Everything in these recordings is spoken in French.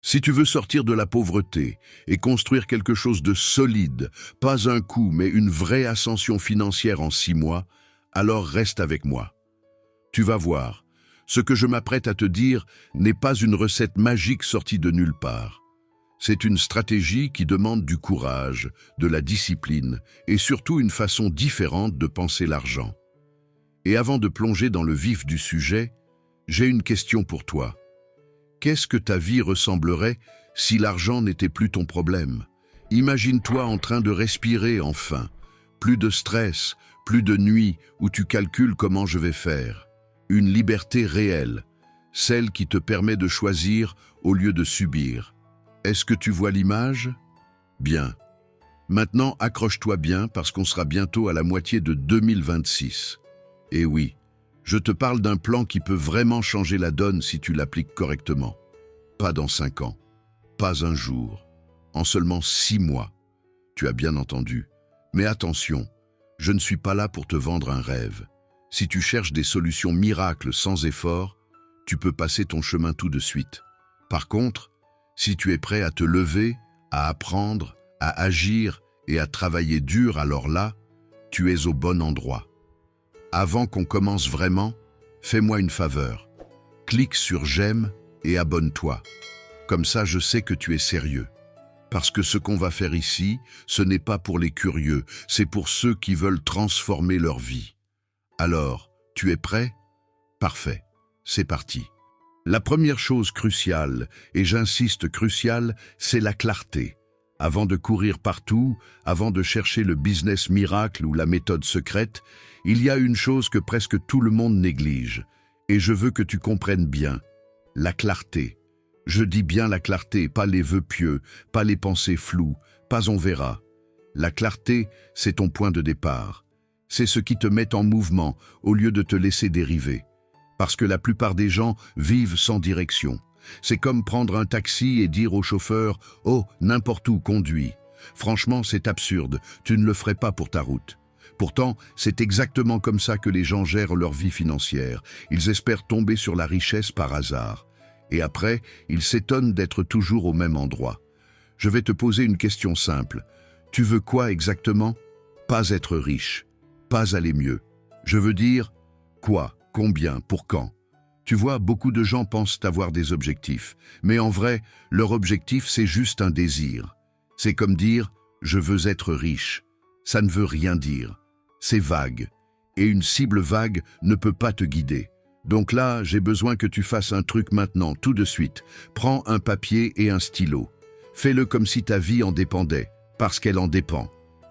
Si tu veux sortir de la pauvreté et construire quelque chose de solide, pas un coup mais une vraie ascension financière en 6 mois, alors reste avec moi. Tu vas voir, ce que je m'apprête à te dire n'est pas une recette magique sortie de nulle part. C'est une stratégie qui demande du courage, de la discipline et surtout une façon différente de penser l'argent. Et avant de plonger dans le vif du sujet, j'ai une question pour toi. Qu'est-ce que ta vie ressemblerait si l'argent n'était plus ton problème? Imagine-toi en train de respirer enfin. Plus de stress, plus de nuits où tu calcules comment je vais faire. Une liberté réelle, celle qui te permet de choisir au lieu de subir. Est-ce que tu vois l'image? Bien. Maintenant, accroche-toi bien parce qu'on sera bientôt à la moitié de 2026. Et oui, je te parle d'un plan qui peut vraiment changer la donne si tu l'appliques correctement. Pas dans 5 ans, pas un jour, en seulement 6 mois. Tu as bien entendu. Mais attention, je ne suis pas là pour te vendre un rêve. Si tu cherches des solutions miracles sans effort, tu peux passer ton chemin tout de suite. Par contre, si tu es prêt à te lever, à apprendre, à agir et à travailler dur, alors là, tu es au bon endroit. Avant qu'on commence vraiment, fais-moi une faveur. Clique sur j'aime et abonne-toi. Comme ça, je sais que tu es sérieux. Parce que ce qu'on va faire ici, ce n'est pas pour les curieux, c'est pour ceux qui veulent transformer leur vie. Alors, tu es prêt? Parfait, c'est parti. La première chose cruciale, et j'insiste cruciale, c'est la clarté. Avant de courir partout, avant de chercher le business miracle ou la méthode secrète, il y a une chose que presque tout le monde néglige. Et je veux que tu comprennes bien. La clarté. Je dis bien la clarté, pas les vœux pieux, pas les pensées floues, pas on verra. La clarté, c'est ton point de départ. C'est ce qui te met en mouvement au lieu de te laisser dériver. Parce que la plupart des gens vivent sans direction. C'est comme prendre un taxi et dire au chauffeur « Oh, n'importe où, conduis ». Franchement, c'est absurde, tu ne le ferais pas pour ta route. Pourtant, c'est exactement comme ça que les gens gèrent leur vie financière. Ils espèrent tomber sur la richesse par hasard. Et après, ils s'étonnent d'être toujours au même endroit. Je vais te poser une question simple. Tu veux quoi exactement? Pas être riche, pas aller mieux. Je veux dire, quoi, combien, pour quand? Tu vois, beaucoup de gens pensent avoir des objectifs. Mais en vrai, leur objectif, c'est juste un désir. C'est comme dire « je veux être riche ». Ça ne veut rien dire. C'est vague. Et une cible vague ne peut pas te guider. Donc là, j'ai besoin que tu fasses un truc maintenant, tout de suite. Prends un papier et un stylo. Fais-le comme si ta vie en dépendait, parce qu'elle en dépend.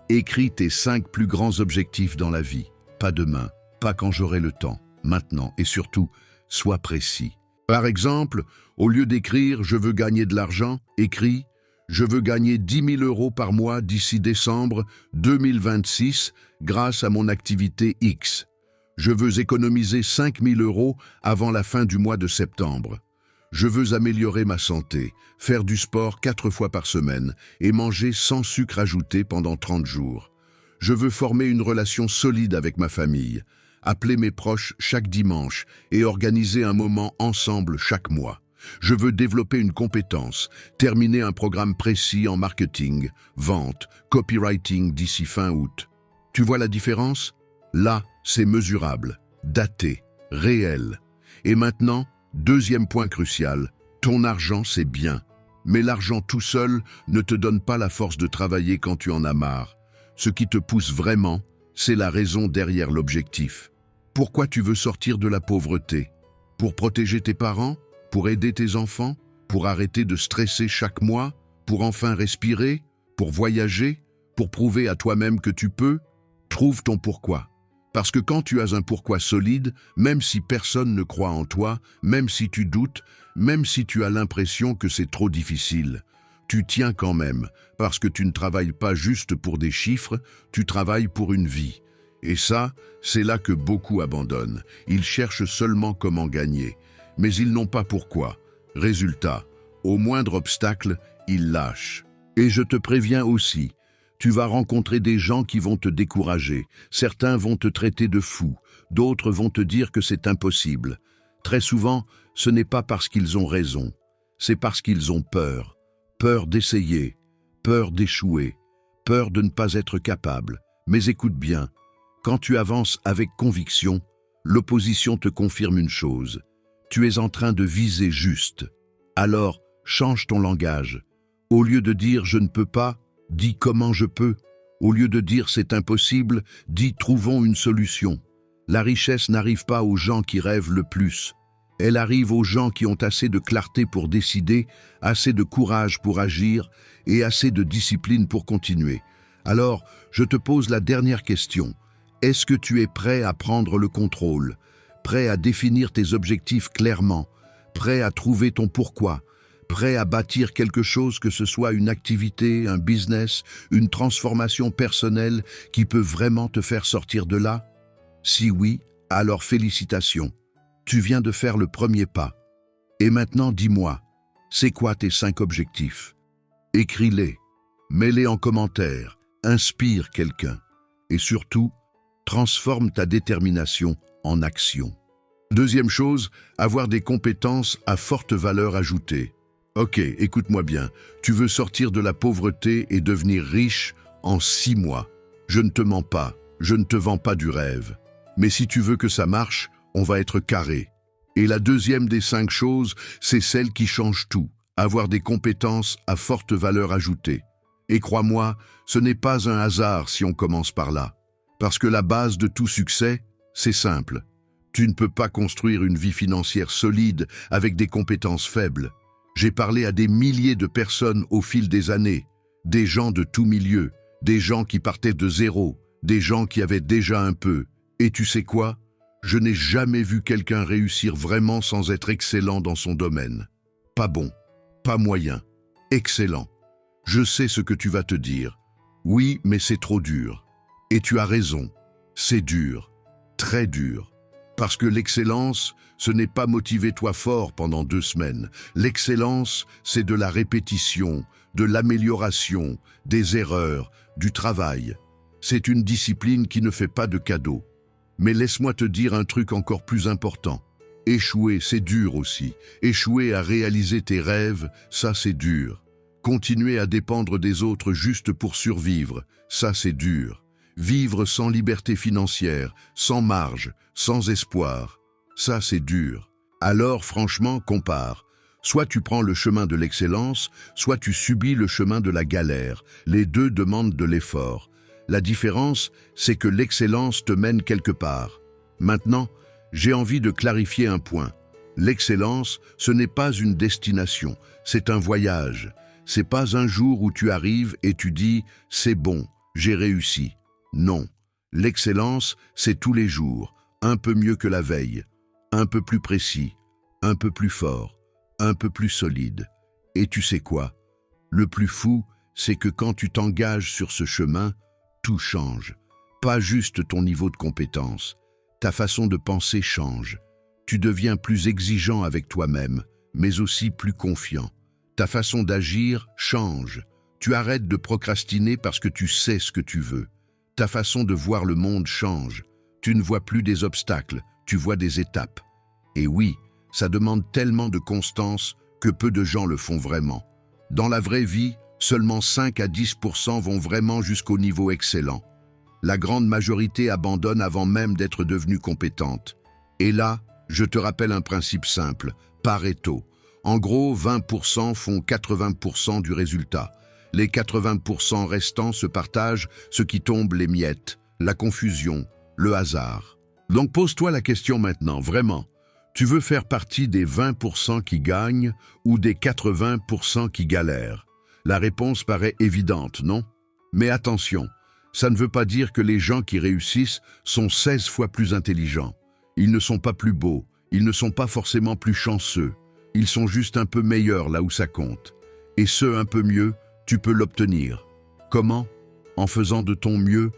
Écris tes 5 plus grands objectifs dans la vie. Pas demain, pas quand j'aurai le temps, maintenant. Et surtout, sois précis. Par exemple, au lieu d'écrire « je veux gagner de l'argent », écris « je veux gagner 10 000 € par mois d'ici décembre 2026 grâce à mon activité X. Je veux économiser 5 000 € avant la fin du mois de septembre. Je veux améliorer ma santé, faire du sport 4 fois par semaine et manger sans sucre ajouté pendant 30 jours. Je veux former une relation solide avec ma famille, appeler mes proches chaque dimanche et organiser un moment ensemble chaque mois. Je veux développer une compétence, terminer un programme précis en marketing, vente, copywriting d'ici fin août. Tu vois la différence? Là, c'est mesurable, daté, réel. Et maintenant, deuxième point crucial, ton argent c'est bien. Mais l'argent tout seul ne te donne pas la force de travailler quand tu en as marre. Ce qui te pousse vraiment, c'est la raison derrière l'objectif. Pourquoi tu veux sortir de la pauvreté? Pour protéger tes parents? Pour aider tes enfants? Pour arrêter de stresser chaque mois? Pour enfin respirer? Pour voyager? Pour prouver à toi-même que tu peux? Trouve ton pourquoi. Parce que quand tu as un pourquoi solide, même si personne ne croit en toi, même si tu doutes, même si tu as l'impression que c'est trop difficile, tu tiens quand même, parce que tu ne travailles pas juste pour des chiffres, tu travailles pour une vie. Et ça, c'est là que beaucoup abandonnent. Ils cherchent seulement comment gagner, mais ils n'ont pas pourquoi. Résultat, au moindre obstacle, ils lâchent. Et je te préviens aussi, tu vas rencontrer des gens qui vont te décourager. Certains vont te traiter de fou, d'autres vont te dire que c'est impossible. Très souvent, ce n'est pas parce qu'ils ont raison. C'est parce qu'ils ont peur. Peur d'essayer, peur d'échouer, peur de ne pas être capable. Mais écoute bien, quand tu avances avec conviction, l'opposition te confirme une chose. Tu es en train de viser juste. Alors, change ton langage. Au lieu de dire « je ne peux pas », dis « comment je peux ». Au lieu de dire « c'est impossible », dis « trouvons une solution ». La richesse n'arrive pas aux gens qui rêvent le plus. Elle arrive aux gens qui ont assez de clarté pour décider, assez de courage pour agir et assez de discipline pour continuer. Alors, je te pose la dernière question. Est-ce que tu es prêt à prendre le contrôle, prêt à définir tes objectifs clairement, prêt à trouver ton pourquoi, prêt à bâtir quelque chose, que ce soit une activité, un business, une transformation personnelle qui peut vraiment te faire sortir de là? Si oui, alors félicitations. Tu viens de faire le premier pas. Et maintenant, dis-moi, c'est quoi tes 5 objectifs? Écris-les, mets-les en commentaire, inspire quelqu'un. Et surtout, transforme ta détermination en action. Deuxième chose, avoir des compétences à forte valeur ajoutée. Ok, écoute-moi bien, tu veux sortir de la pauvreté et devenir riche en 6 mois. Je ne te mens pas, je ne te vends pas du rêve. Mais si tu veux que ça marche, on va être carré. Et la deuxième des 5 choses, c'est celle qui change tout, avoir des compétences à forte valeur ajoutée. Et crois-moi, ce n'est pas un hasard si on commence par là. Parce que la base de tout succès, c'est simple. Tu ne peux pas construire une vie financière solide avec des compétences faibles. J'ai parlé à des milliers de personnes au fil des années, des gens de tout milieu, des gens qui partaient de zéro, des gens qui avaient déjà un peu. Et tu sais quoi? Je n'ai jamais vu quelqu'un réussir vraiment sans être excellent dans son domaine. Pas bon, pas moyen, excellent. Je sais ce que tu vas te dire. Oui, mais c'est trop dur. Et tu as raison, c'est dur, très dur. Parce que l'excellence, ce n'est pas motiver toi fort pendant 2 semaines. L'excellence, c'est de la répétition, de l'amélioration, des erreurs, du travail. C'est une discipline qui ne fait pas de cadeaux. Mais laisse-moi te dire un truc encore plus important. Échouer, c'est dur aussi. Échouer à réaliser tes rêves, ça c'est dur. Continuer à dépendre des autres juste pour survivre, ça c'est dur. Vivre sans liberté financière, sans marge, sans espoir, ça c'est dur. Alors franchement, compare. Soit tu prends le chemin de l'excellence, soit tu subis le chemin de la galère. Les deux demandent de l'effort. La différence, c'est que l'excellence te mène quelque part. Maintenant, j'ai envie de clarifier un point. L'excellence, ce n'est pas une destination, c'est un voyage. C'est pas un jour où tu arrives et tu dis « c'est bon, j'ai réussi ». Non, l'excellence, c'est tous les jours, un peu mieux que la veille, un peu plus précis, un peu plus fort, un peu plus solide. Et tu sais quoi? Le plus fou, c'est que quand tu t'engages sur ce chemin, tout change. Pas juste ton niveau de compétence. Ta façon de penser change. Tu deviens plus exigeant avec toi-même, mais aussi plus confiant. Ta façon d'agir change. Tu arrêtes de procrastiner parce que tu sais ce que tu veux. Ta façon de voir le monde change. Tu ne vois plus des obstacles, tu vois des étapes. Et oui, ça demande tellement de constance que peu de gens le font vraiment. Dans la vraie vie, seulement 5 à 10% vont vraiment jusqu'au niveau excellent. La grande majorité abandonne avant même d'être devenue compétente. Et là, je te rappelle un principe simple, Pareto. En gros, 20% font 80% du résultat. Les 80% restants se partagent ce qui tombe les miettes, la confusion, le hasard. Donc pose-toi la question maintenant, vraiment. Tu veux faire partie des 20% qui gagnent ou des 80% qui galèrent? La réponse paraît évidente, non? Mais attention, ça ne veut pas dire que les gens qui réussissent sont 16 fois plus intelligents. Ils ne sont pas plus beaux, ils ne sont pas forcément plus chanceux. Ils sont juste un peu meilleurs là où ça compte. Et ce un peu mieux, tu peux l'obtenir. Comment? En faisant de ton mieux,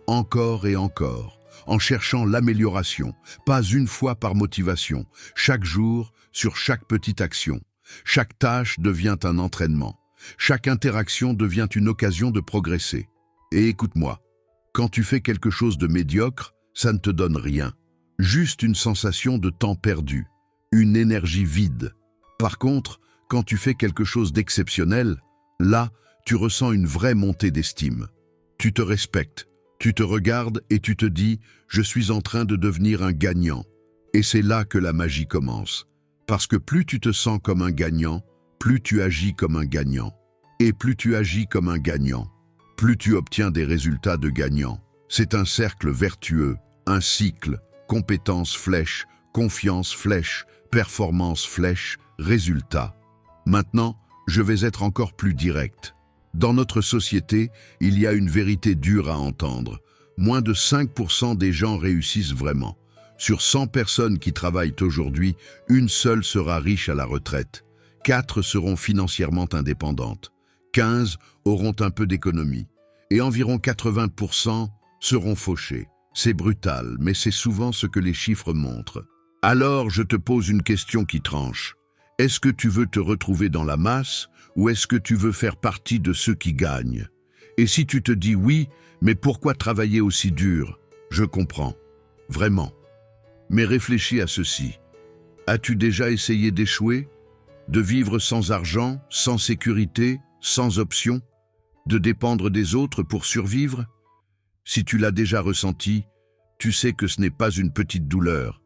encore et encore, en cherchant l'amélioration, pas une fois par motivation, chaque jour, sur chaque petite action. Chaque tâche devient un entraînement. Chaque interaction devient une occasion de progresser. Et écoute-moi, quand tu fais quelque chose de médiocre, ça ne te donne rien. Juste une sensation de temps perdu, une énergie vide. Par contre, quand tu fais quelque chose d'exceptionnel, là, tu ressens une vraie montée d'estime. Tu te respectes, tu te regardes et tu te dis « je suis en train de devenir un gagnant ». Et c'est là que la magie commence. Parce que plus tu te sens comme un gagnant, plus tu agis comme un gagnant. Et plus tu agis comme un gagnant, plus tu obtiens des résultats de gagnant. C'est un cercle vertueux, un cycle, compétence flèche, confiance flèche, performance flèche, résultat. Maintenant, je vais être encore plus direct. Dans notre société, il y a une vérité dure à entendre. Moins de 5% des gens réussissent vraiment. Sur 100 personnes qui travaillent aujourd'hui, une seule sera riche à la retraite. 4 seront financièrement indépendantes. 15 auront un peu d'économie. Et environ 80% seront fauchés. C'est brutal, mais c'est souvent ce que les chiffres montrent. Alors, je te pose une question qui tranche. Est-ce que tu veux te retrouver dans la masse ou est-ce que tu veux faire partie de ceux qui gagnent? Et si tu te dis oui, mais pourquoi travailler aussi dur? Je comprends. Vraiment. Mais réfléchis à ceci. As-tu déjà essayé d'échouer? De vivre sans argent, sans sécurité, sans option? De dépendre des autres pour survivre? Si tu l'as déjà ressenti, tu sais que ce n'est pas une petite douleur.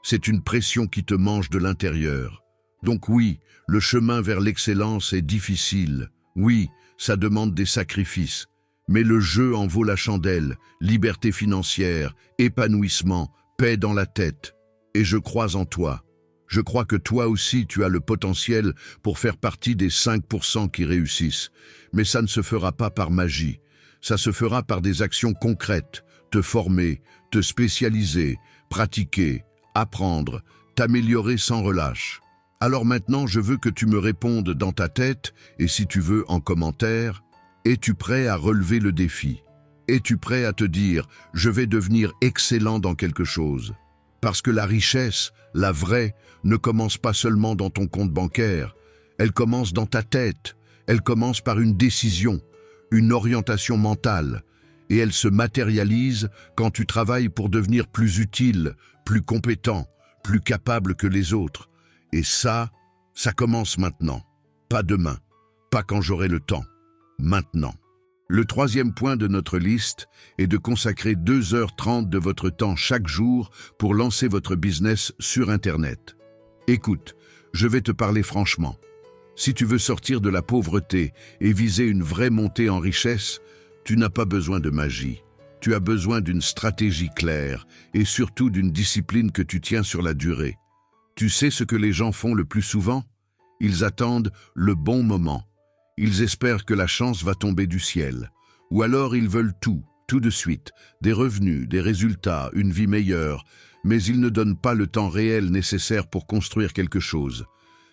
C'est une pression qui te mange de l'intérieur. Donc oui, le chemin vers l'excellence est difficile. Oui, ça demande des sacrifices. Mais le jeu en vaut la chandelle, liberté financière, épanouissement, paix dans la tête. Et je crois en toi. Je crois que toi aussi tu as le potentiel pour faire partie des 5% qui réussissent. Mais ça ne se fera pas par magie. Ça se fera par des actions concrètes. Te former, te spécialiser, pratiquer, apprendre, t'améliorer sans relâche. Alors maintenant, je veux que tu me répondes dans ta tête, et si tu veux en commentaire, es-tu prêt à relever le défi? Es-tu prêt à te dire « je vais devenir excellent dans quelque chose » ? Parce que la richesse, la vraie, ne commence pas seulement dans ton compte bancaire, elle commence dans ta tête, elle commence par une décision, une orientation mentale, et elle se matérialise quand tu travailles pour devenir plus utile, plus compétent, plus capable que les autres. Et ça commence maintenant, pas demain, pas quand j'aurai le temps, maintenant. Le troisième point de notre liste est de consacrer 2h30 de votre temps chaque jour pour lancer votre business sur Internet. Écoute, je vais te parler franchement. Si tu veux sortir de la pauvreté et viser une vraie montée en richesse, tu n'as pas besoin de magie. Tu as besoin d'une stratégie claire et surtout d'une discipline que tu tiens sur la durée. Tu sais ce que les gens font le plus souvent? Ils attendent le bon moment. Ils espèrent que la chance va tomber du ciel. Ou alors ils veulent tout de suite. Des revenus, des résultats, une vie meilleure. Mais ils ne donnent pas le temps réel nécessaire pour construire quelque chose.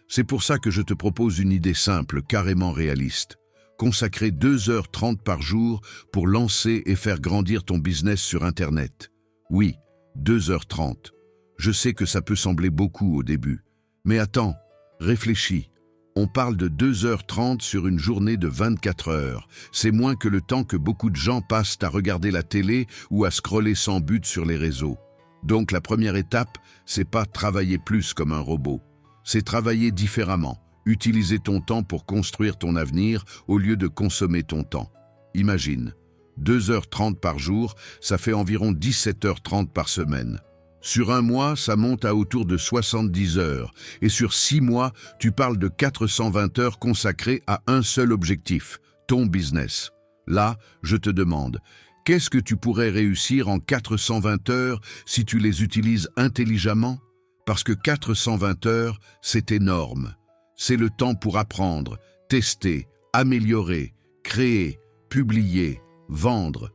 C'est pour ça que je te propose une idée simple, carrément réaliste. Consacrer 2h30 par jour pour lancer et faire grandir ton business sur Internet. Oui, 2h30. Je sais que ça peut sembler beaucoup au début. Mais attends, réfléchis. On parle de 2h30 sur une journée de 24 heures. C'est moins que le temps que beaucoup de gens passent à regarder la télé ou à scroller sans but sur les réseaux. Donc la première étape, c'est pas travailler plus comme un robot. C'est travailler différemment. Utiliser ton temps pour construire ton avenir au lieu de consommer ton temps. Imagine, 2h30 par jour, ça fait environ 17h30 par semaine. Sur un mois, ça monte à autour de 70 heures. Et sur 6 mois, tu parles de 420 heures consacrées à un seul objectif, ton business. Là, je te demande, qu'est-ce que tu pourrais réussir en 420 heures si tu les utilises intelligemment? Parce que 420 heures, c'est énorme. C'est le temps pour apprendre, tester, améliorer, créer, publier, vendre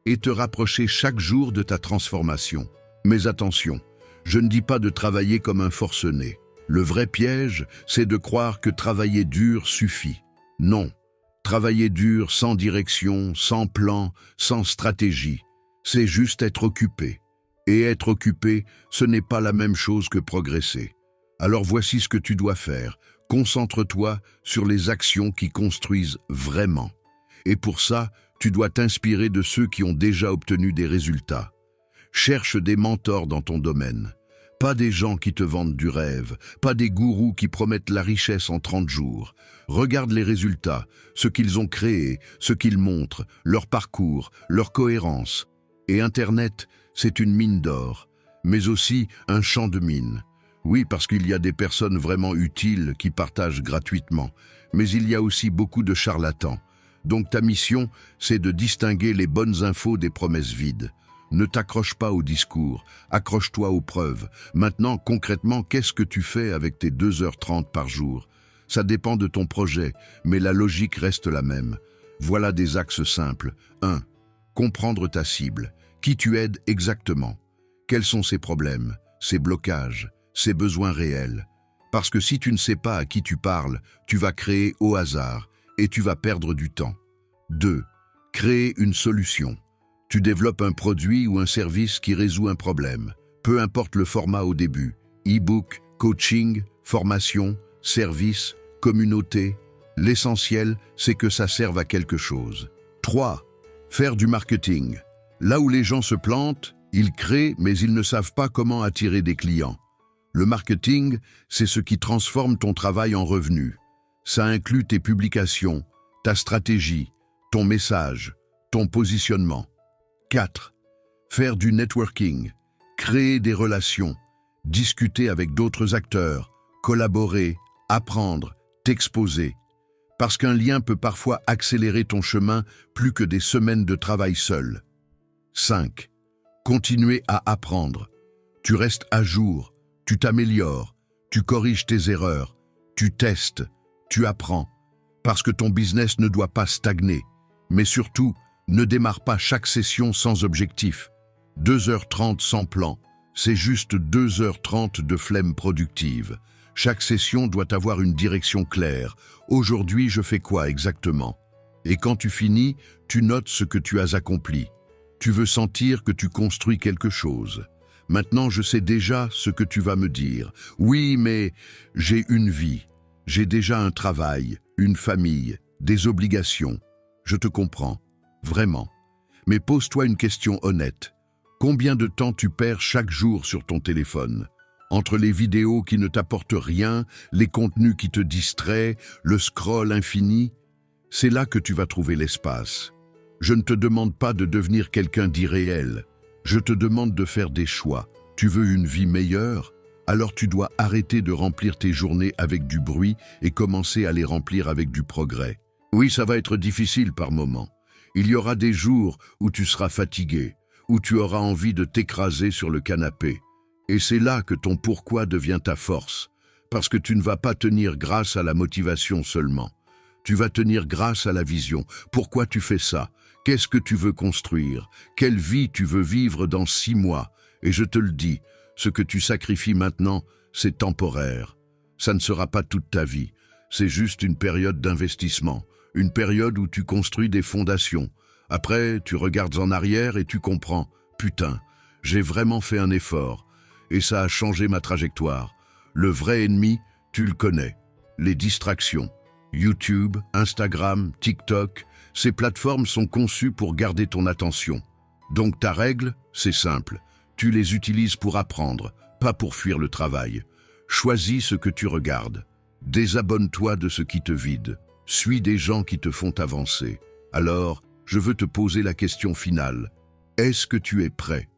et te rapprocher chaque jour de ta transformation. Mais attention, je ne dis pas de travailler comme un forcené. Le vrai piège, c'est de croire que travailler dur suffit. Non, travailler dur sans direction, sans plan, sans stratégie, c'est juste être occupé. Et être occupé, ce n'est pas la même chose que progresser. Alors voici ce que tu dois faire. Concentre-toi sur les actions qui construisent vraiment. Et pour ça, tu dois t'inspirer de ceux qui ont déjà obtenu des résultats. Cherche des mentors dans ton domaine. Pas des gens qui te vendent du rêve, pas des gourous qui promettent la richesse en 30 jours. Regarde les résultats, ce qu'ils ont créé, ce qu'ils montrent, leur parcours, leur cohérence. Et Internet, c'est une mine d'or, mais aussi un champ de mines. Oui, parce qu'il y a des personnes vraiment utiles qui partagent gratuitement, mais il y a aussi beaucoup de charlatans. Donc ta mission, c'est de distinguer les bonnes infos des promesses vides. Ne t'accroche pas au discours, accroche-toi aux preuves. Maintenant, concrètement, qu'est-ce que tu fais avec tes 2h30 par jour? Ça dépend de ton projet, mais la logique reste la même. Voilà des axes simples. 1. Comprendre ta cible. Qui tu aides exactement? Quels sont ses problèmes, ses blocages, ses besoins réels? Parce que si tu ne sais pas à qui tu parles, tu vas créer au hasard et tu vas perdre du temps. 2. Créer une solution. Tu développes un produit ou un service qui résout un problème. Peu importe le format au début. E-book, coaching, formation, service, communauté. L'essentiel, c'est que ça serve à quelque chose. 3. Faire du marketing. Là où les gens se plantent, ils créent, mais ils ne savent pas comment attirer des clients. Le marketing, c'est ce qui transforme ton travail en revenu. Ça inclut tes publications, ta stratégie, ton message, ton positionnement. 4. Faire du networking, créer des relations, discuter avec d'autres acteurs, collaborer, apprendre, t'exposer. Parce qu'un lien peut parfois accélérer ton chemin plus que des semaines de travail seul. 5. Continuer à apprendre. Tu restes à jour, tu t'améliores, tu corriges tes erreurs, tu testes, tu apprends. Parce que ton business ne doit pas stagner. Mais surtout, ne démarre pas chaque session sans objectif. 2h30 sans plan, c'est juste 2h30 de flemme productive. Chaque session doit avoir une direction claire. Aujourd'hui, je fais quoi exactement? Et quand tu finis, tu notes ce que tu as accompli. Tu veux sentir que tu construis quelque chose. Maintenant, je sais déjà ce que tu vas me dire. Oui, mais j'ai une vie. J'ai déjà un travail, une famille, des obligations. Je te comprends. Vraiment. Mais pose-toi une question honnête. Combien de temps tu perds chaque jour sur ton téléphone? Entre les vidéos qui ne t'apportent rien, les contenus qui te distraient, le scroll infini, c'est là que tu vas trouver l'espace. Je ne te demande pas de devenir quelqu'un d'irréel. Je te demande de faire des choix. Tu veux une vie meilleure? Alors tu dois arrêter de remplir tes journées avec du bruit et commencer à les remplir avec du progrès. Oui, ça va être difficile par moments. Il y aura des jours où tu seras fatigué, où tu auras envie de t'écraser sur le canapé. Et c'est là que ton pourquoi devient ta force, parce que tu ne vas pas tenir grâce à la motivation seulement. Tu vas tenir grâce à la vision. Pourquoi tu fais ça? Qu'est-ce que tu veux construire? Quelle vie tu veux vivre dans 6 mois? Et je te le dis, ce que tu sacrifies maintenant, c'est temporaire. Ça ne sera pas toute ta vie. C'est juste une période d'investissement. Une période où tu construis des fondations. Après, tu regardes en arrière et tu comprends. Putain, j'ai vraiment fait un effort. Et ça a changé ma trajectoire. Le vrai ennemi, tu le connais. Les distractions. YouTube, Instagram, TikTok, ces plateformes sont conçues pour garder ton attention. Donc ta règle, c'est simple. Tu les utilises pour apprendre, pas pour fuir le travail. Choisis ce que tu regardes. Désabonne-toi de ce qui te vide. Suis des gens qui te font avancer. Alors, je veux te poser la question finale. Est-ce que tu es prêt?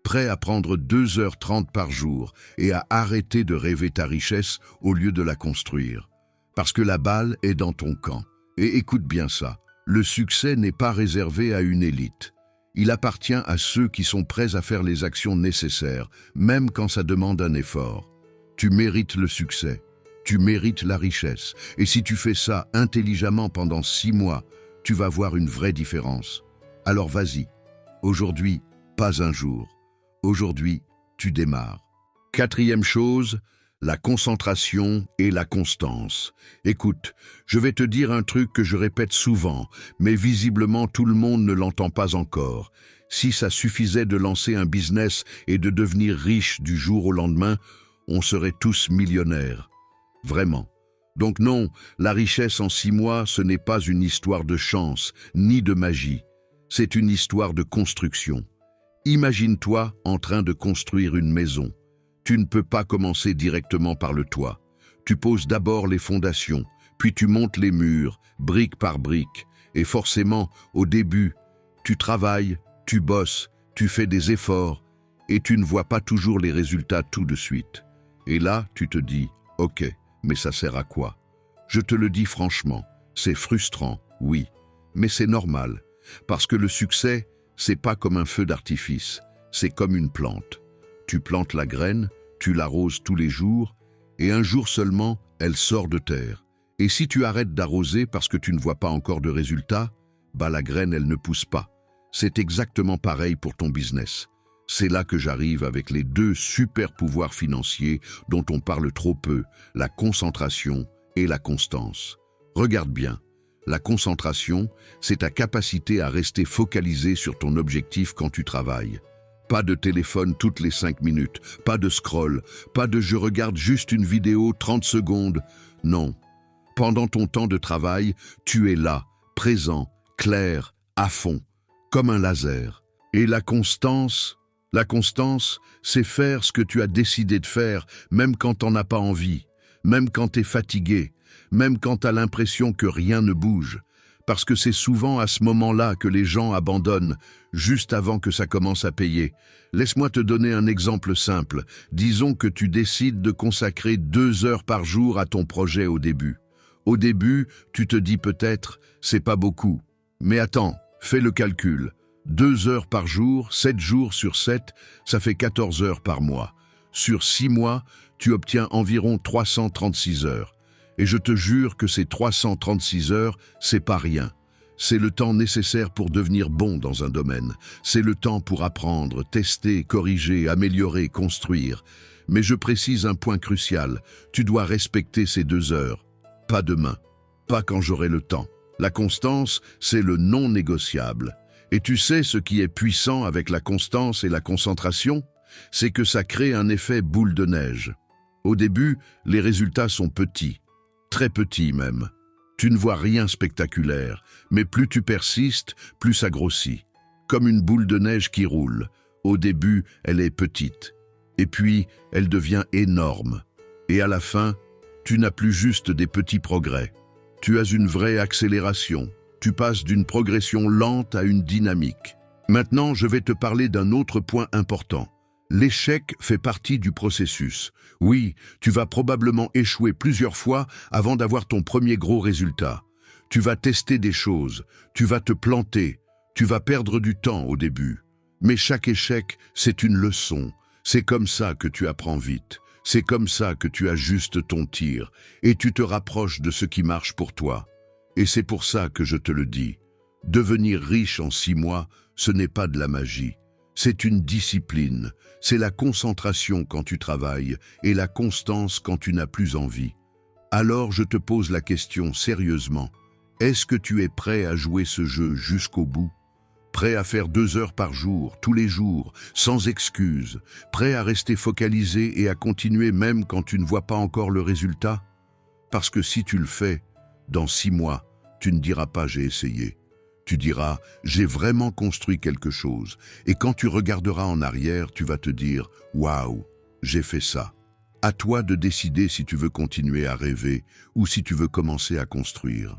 Prêt à prendre 2h30 par jour et à arrêter de rêver ta richesse au lieu de la construire? Parce que la balle est dans ton camp. Et écoute bien ça, le succès n'est pas réservé à une élite. Il appartient à ceux qui sont prêts à faire les actions nécessaires, même quand ça demande un effort. Tu mérites le succès. Tu mérites la richesse. Et si tu fais ça intelligemment pendant 6 mois, tu vas voir une vraie différence. Alors vas-y. Aujourd'hui, pas un jour. Aujourd'hui, tu démarres. 4e chose, la concentration et la constance. Écoute, je vais te dire un truc que je répète souvent, mais visiblement tout le monde ne l'entend pas encore. Si ça suffisait de lancer un business et de devenir riche du jour au lendemain, on serait tous millionnaires. Vraiment. Donc non, la richesse en 6 mois, ce n'est pas une histoire de chance, ni de magie. C'est une histoire de construction. Imagine-toi en train de construire une maison. Tu ne peux pas commencer directement par le toit. Tu poses d'abord les fondations, puis tu montes les murs, brique par brique. Et forcément, au début, tu travailles, tu bosses, tu fais des efforts, et tu ne vois pas toujours les résultats tout de suite. Et là, tu te dis, ok, mais ça sert à quoi? Je te le dis franchement, c'est frustrant, oui, mais c'est normal, parce que le succès, c'est pas comme un feu d'artifice, c'est comme une plante. Tu plantes la graine, tu l'arroses tous les jours, et un jour seulement, elle sort de terre. Et si tu arrêtes d'arroser parce que tu ne vois pas encore de résultats, bah la graine, elle ne pousse pas. C'est exactement pareil pour ton business. C'est là que j'arrive avec les deux super pouvoirs financiers dont on parle trop peu, la concentration et la constance. Regarde bien, la concentration, c'est ta capacité à rester focalisé sur ton objectif quand tu travailles. Pas de téléphone toutes les 5 minutes, pas de scroll, pas de je regarde juste une vidéo 30 secondes. Non. Pendant ton temps de travail, tu es là, présent, clair, à fond, comme un laser. Et la constance, c'est faire ce que tu as décidé de faire, même quand t'en as pas envie, même quand t'es fatigué, même quand t'as l'impression que rien ne bouge. Parce que c'est souvent à ce moment-là que les gens abandonnent, juste avant que ça commence à payer. Laisse-moi te donner un exemple simple. Disons que tu décides de consacrer 2 heures par jour à ton projet au début. Au début, tu te dis peut-être, c'est pas beaucoup. Mais attends, fais le calcul. 2 heures par jour, 7 jours sur 7, ça fait 14 heures par mois. Sur 6 mois, tu obtiens environ 336 heures. Et je te jure que ces 336 heures, c'est pas rien. C'est le temps nécessaire pour devenir bon dans un domaine. C'est le temps pour apprendre, tester, corriger, améliorer, construire. Mais je précise un point crucial. Tu dois respecter ces 2 heures. Pas demain. Pas quand j'aurai le temps. La constance, c'est le non négociable. Et tu sais ce qui est puissant avec la constance et la concentration? C'est que ça crée un effet boule de neige. Au début, les résultats sont petits. Très petit même. Tu ne vois rien spectaculaire, mais plus tu persistes, plus ça grossit. Comme une boule de neige qui roule. Au début, elle est petite. Et puis, elle devient énorme. Et à la fin, tu n'as plus juste des petits progrès. Tu as une vraie accélération. Tu passes d'une progression lente à une dynamique. Maintenant, je vais te parler d'un autre point important. L'échec fait partie du processus. Oui, tu vas probablement échouer plusieurs fois avant d'avoir ton premier gros résultat. Tu vas tester des choses, tu vas te planter, tu vas perdre du temps au début. Mais chaque échec, c'est une leçon. C'est comme ça que tu apprends vite. C'est comme ça que tu ajustes ton tir et tu te rapproches de ce qui marche pour toi. Et c'est pour ça que je te le dis. Devenir riche en 6 mois, ce n'est pas de la magie. C'est une discipline, c'est la concentration quand tu travailles et la constance quand tu n'as plus envie. Alors je te pose la question sérieusement, est-ce que tu es prêt à jouer ce jeu jusqu'au bout? Prêt à faire 2 heures par jour, tous les jours, sans excuse, prêt à rester focalisé et à continuer même quand tu ne vois pas encore le résultat? Parce que si tu le fais, dans 6 mois, tu ne diras pas j'ai essayé. Tu diras, j'ai vraiment construit quelque chose. Et quand tu regarderas en arrière, tu vas te dire, waouh, j'ai fait ça. À toi de décider si tu veux continuer à rêver ou si tu veux commencer à construire.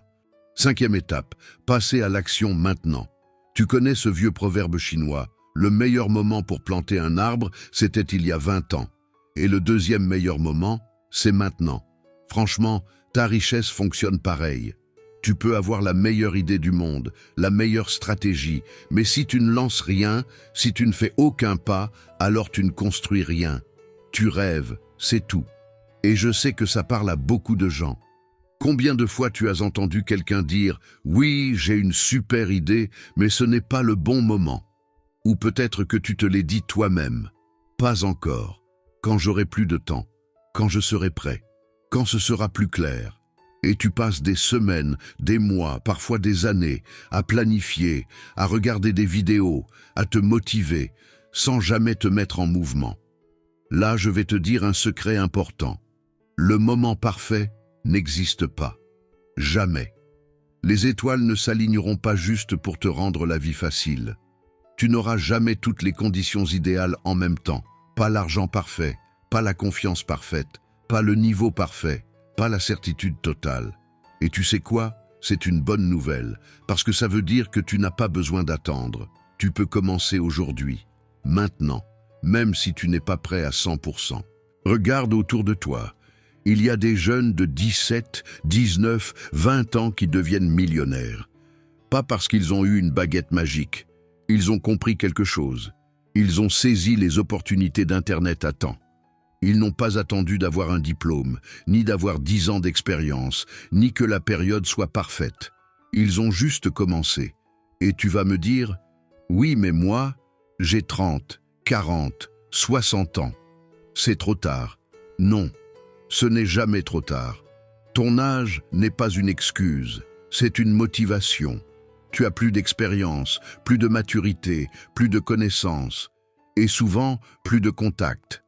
5e étape, passer à l'action maintenant. Tu connais ce vieux proverbe chinois, le meilleur moment pour planter un arbre, c'était il y a 20 ans. Et le deuxième meilleur moment, c'est maintenant. Franchement, ta richesse fonctionne pareil. Tu peux avoir la meilleure idée du monde, la meilleure stratégie, mais si tu ne lances rien, si tu ne fais aucun pas, alors tu ne construis rien. Tu rêves, c'est tout. Et je sais que ça parle à beaucoup de gens. Combien de fois tu as entendu quelqu'un dire « Oui, j'ai une super idée, mais ce n'est pas le bon moment ». Ou peut-être que tu te l'es dit toi-même. Pas encore. Quand j'aurai plus de temps, quand je serai prêt, quand ce sera plus clair. Et tu passes des semaines, des mois, parfois des années, à planifier, à regarder des vidéos, à te motiver, sans jamais te mettre en mouvement. Là, je vais te dire un secret important. Le moment parfait n'existe pas. Jamais. Les étoiles ne s'aligneront pas juste pour te rendre la vie facile. Tu n'auras jamais toutes les conditions idéales en même temps. Pas l'argent parfait, pas la confiance parfaite, pas le niveau parfait, pas la certitude totale. Et tu sais quoi? C'est une bonne nouvelle, parce que ça veut dire que tu n'as pas besoin d'attendre. Tu peux commencer aujourd'hui, maintenant, même si tu n'es pas prêt à 100%. Regarde autour de toi. Il y a des jeunes de 17, 19, 20 ans qui deviennent millionnaires. Pas parce qu'ils ont eu une baguette magique. Ils ont compris quelque chose. Ils ont saisi les opportunités d'Internet à temps. Ils n'ont pas attendu d'avoir un diplôme, ni d'avoir 10 ans d'expérience, ni que la période soit parfaite. Ils ont juste commencé. Et tu vas me dire, oui, mais moi, j'ai 30, 40, 60 ans. C'est trop tard. Non, ce n'est jamais trop tard. Ton âge n'est pas une excuse, c'est une motivation. Tu as plus d'expérience, plus de maturité, plus de connaissances, et souvent plus de contacts.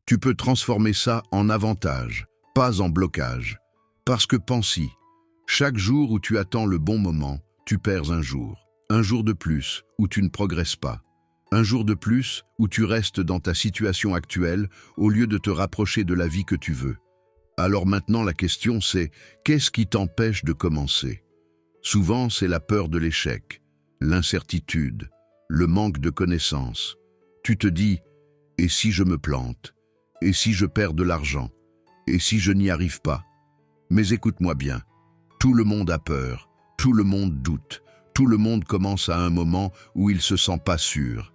Tu peux transformer ça en avantage, pas en blocage. Parce que pense-y, chaque jour où tu attends le bon moment, tu perds un jour. Un jour de plus où tu ne progresses pas. Un jour de plus où tu restes dans ta situation actuelle au lieu de te rapprocher de la vie que tu veux. Alors maintenant la question c'est, qu'est-ce qui t'empêche de commencer? Souvent c'est la peur de l'échec, l'incertitude, le manque de connaissances. Tu te dis, et si je me plante? Et si je perds de l'argent? Et si je n'y arrive pas? Mais écoute-moi bien, tout le monde a peur, tout le monde doute, tout le monde commence à un moment où il se sent pas sûr.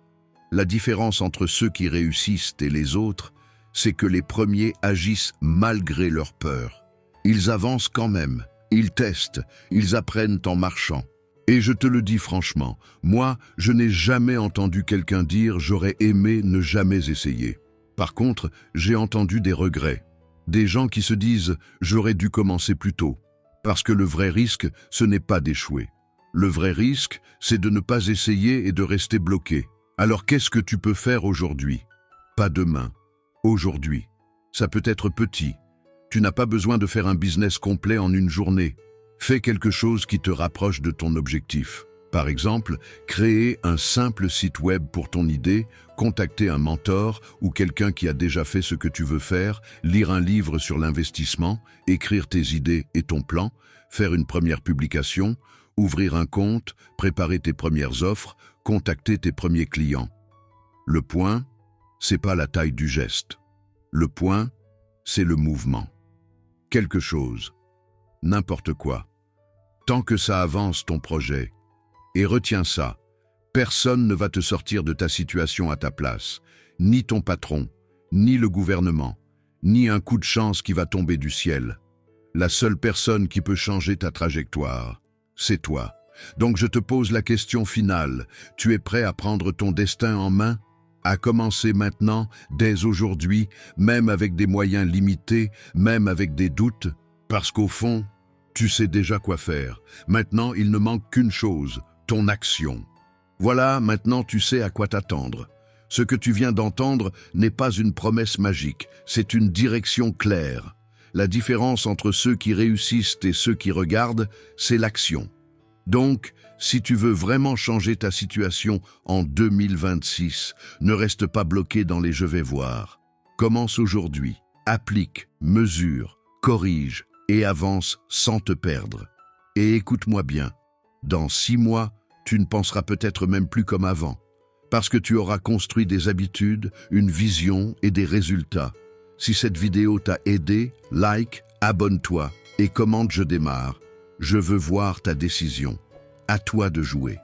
La différence entre ceux qui réussissent et les autres, c'est que les premiers agissent malgré leur peur. Ils avancent quand même, ils testent, ils apprennent en marchant. Et je te le dis franchement, moi, je n'ai jamais entendu quelqu'un dire « j'aurais aimé ne jamais essayer ». Par contre, j'ai entendu des regrets. Des gens qui se disent « j'aurais dû commencer plus tôt ». Parce que le vrai risque, ce n'est pas d'échouer. Le vrai risque, c'est de ne pas essayer et de rester bloqué. Alors qu'est-ce que tu peux faire aujourd'hui? Pas demain. Aujourd'hui. Ça peut être petit. Tu n'as pas besoin de faire un business complet en une journée. Fais quelque chose qui te rapproche de ton objectif. Par exemple, créer un simple site web pour ton idée, contacter un mentor ou quelqu'un qui a déjà fait ce que tu veux faire, lire un livre sur l'investissement, écrire tes idées et ton plan, faire une première publication, ouvrir un compte, préparer tes premières offres, contacter tes premiers clients. Le point, c'est pas la taille du geste. Le point, c'est le mouvement. Quelque chose, n'importe quoi. Tant que ça avance ton projet. Et retiens ça, personne ne va te sortir de ta situation à ta place, ni ton patron, ni le gouvernement, ni un coup de chance qui va tomber du ciel. La seule personne qui peut changer ta trajectoire, c'est toi. Donc je te pose la question finale, tu es prêt à prendre ton destin en main? À commencer maintenant, dès aujourd'hui, même avec des moyens limités, même avec des doutes? Parce qu'au fond, tu sais déjà quoi faire. Maintenant, il ne manque qu'une chose, ton action. Voilà, maintenant tu sais à quoi t'attendre. Ce que tu viens d'entendre n'est pas une promesse magique, c'est une direction claire. La différence entre ceux qui réussissent et ceux qui regardent, c'est l'action. Donc, si tu veux vraiment changer ta situation en 2026, ne reste pas bloqué dans les « je vais voir ». Commence aujourd'hui, applique, mesure, corrige et avance sans te perdre. Et écoute-moi bien, dans 6 mois, tu ne penseras peut-être même plus comme avant, parce que tu auras construit des habitudes, une vision et des résultats. Si cette vidéo t'a aidé, like, abonne-toi et commente « Je démarre ». Je veux voir ta décision. À toi de jouer.